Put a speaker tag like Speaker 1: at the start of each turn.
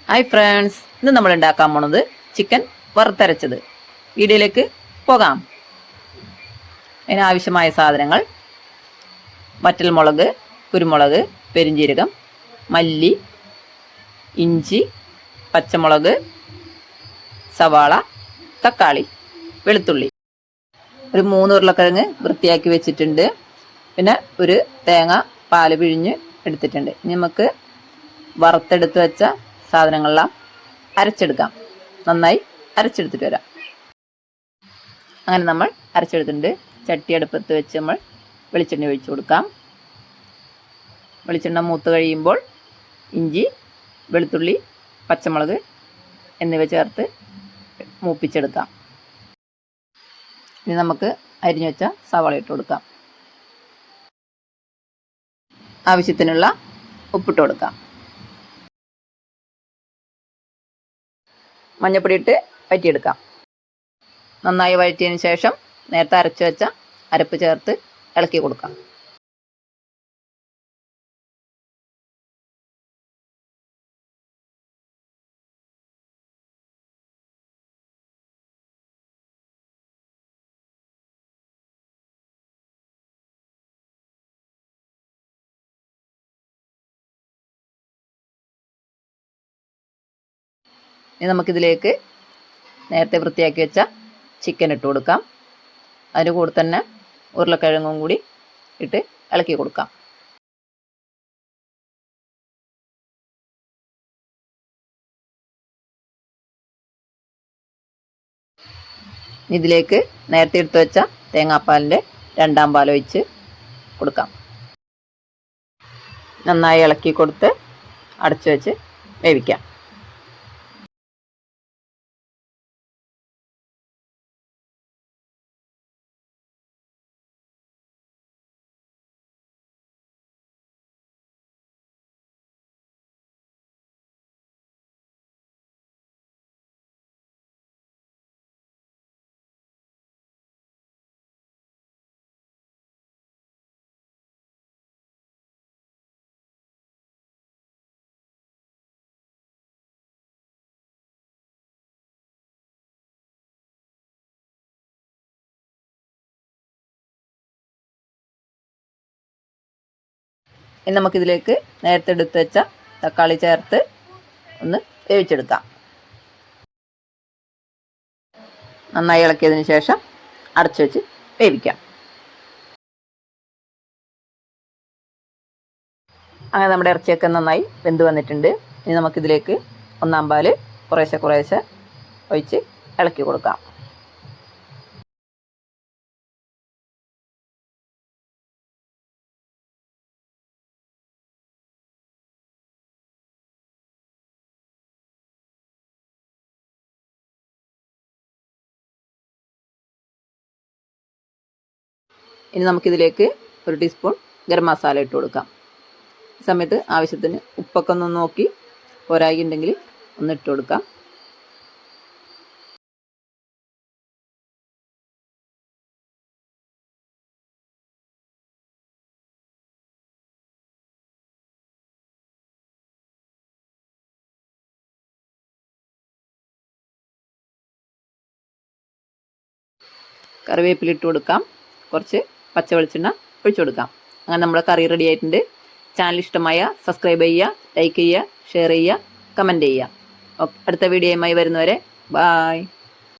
Speaker 1: Hi friends, ഇന്ന് നമ്മൾ ഉണ്ടാക്കാൻ പോണത് ചിക്കൻ വറുത്തരച്ചത്. വീഡിയോയിലേക്ക് പോകാം. അതിനാവശ്യമായ സാധനങ്ങൾ: വറ്റൽമുളക്, കുരുമുളക്, പെരിഞ്ജീരകം, മല്ലി, ഇഞ്ചി, പച്ചമുളക്, സവാള, തക്കാളി, വെളുത്തുള്ളി. ഒരു 3 ഉരുളക്കിഴങ്ങ് വൃത്തിയാക്കി വെച്ചിട്ടുണ്ട്. പിന്നെ ഒരു തേങ്ങ പാല് പിഴിഞ്ഞ് എടുത്തിട്ടുണ്ട്. ഇനി നമുക്ക് വറുത്തെടുത്ത് വെച്ച സാധനങ്ങളെല്ലാം അരച്ചെടുക്കാം. നന്നായി അരച്ചെടുത്തിട്ട് വരാം. അങ്ങനെ നമ്മൾ അരച്ചെടുത്തിട്ടുണ്ട്. ചട്ടി അടുപ്പത്ത് വെച്ച് നമ്മൾ വെളിച്ചെണ്ണ ഒഴിച്ചു കൊടുക്കാം. വെളിച്ചെണ്ണ മൂത്ത് കഴിയുമ്പോൾ ഇഞ്ചി, വെളുത്തുള്ളി, പച്ചമുളക് എന്നിവ ചേർത്ത് മൂപ്പിച്ചെടുക്കാം. ഇനി നമുക്ക് അരിഞ്ഞു വെച്ച സവാള ഇട്ട് കൊടുക്കാം. ആവശ്യത്തിനുള്ള ഉപ്പിട്ട് കൊടുക്കാം. മഞ്ഞൾപ്പൊടി ഇട്ട് വഴറ്റിയെടുക്കാം. നന്നായി വഴറ്റിയതിന് ശേഷം നേരത്തെ അരച്ചു വെച്ച അരപ്പ് ചേർത്ത് ഇളക്കി കൊടുക്കാം. ഇനി നമുക്കിതിലേക്ക് നേരത്തെ വൃത്തിയാക്കി വെച്ച ചിക്കൻ ഇട്ട് കൊടുക്കാം. അതിൻ്റെ കൂടെ തന്നെ ഉരുളക്കിഴങ്ങും കൂടി ഇട്ട് ഇളക്കി കൊടുക്കാം. ഇതിലേക്ക് നേരത്തെ എടുത്ത് വെച്ച തേങ്ങാപ്പാലിൻ്റെ 2ാം പാൽ ഒഴിച്ച് കൊടുക്കാം. നന്നായി ഇളക്കി കൊടുത്ത് അടച്ചു വെച്ച് വേവിക്കാം. ഇനി നമുക്കിതിലേക്ക് നേരത്തെ എടുത്ത് വെച്ച തക്കാളി ചേർത്ത് ഒന്ന് വേവിച്ചെടുക്കാം. നന്നായി ഇളക്കിയതിന് ശേഷം അടച്ചു വെച്ച് വേവിക്കാം. അങ്ങനെ നമ്മുടെ ഇറച്ചിയൊക്കെ നന്നായി വെന്ത് വന്നിട്ടുണ്ട്. ഇനി നമുക്കിതിലേക്ക് 1ാം പാല് കുറേശ്ശെ ഒഴിച്ച് ഇളക്കി കൊടുക്കാം. ഇനി നമുക്കിതിലേക്ക് 1 ടീസ്പൂൺ ഗരം മസാല ഇട്ട് കൊടുക്കാം. ഈ സമയത്ത് ആവശ്യത്തിന് ഉപ്പൊക്കെ ഒന്ന് നോക്കി പോരായി ഉണ്ടെങ്കിൽ ഒന്ന് ഇട്ട് കൊടുക്കാം. കറിവേപ്പില ഇട്ട് കൊടുക്കാം. കുറച്ച് പച്ച വെളിച്ചെണ്ണ ഒഴിച്ചു കൊടുക്കാം. അങ്ങനെ നമ്മുടെ കറി റെഡി ആയിട്ടുണ്ട്. ചാനൽ ഇഷ്ടമായ സബ്സ്ക്രൈബ് ചെയ്യുക, ലൈക്ക് ചെയ്യുക, ഷെയർ ചെയ്യുക, കമൻറ്റ് ചെയ്യുക. അടുത്ത വീഡിയോയുമായി വരുന്നവരെ ബായ്.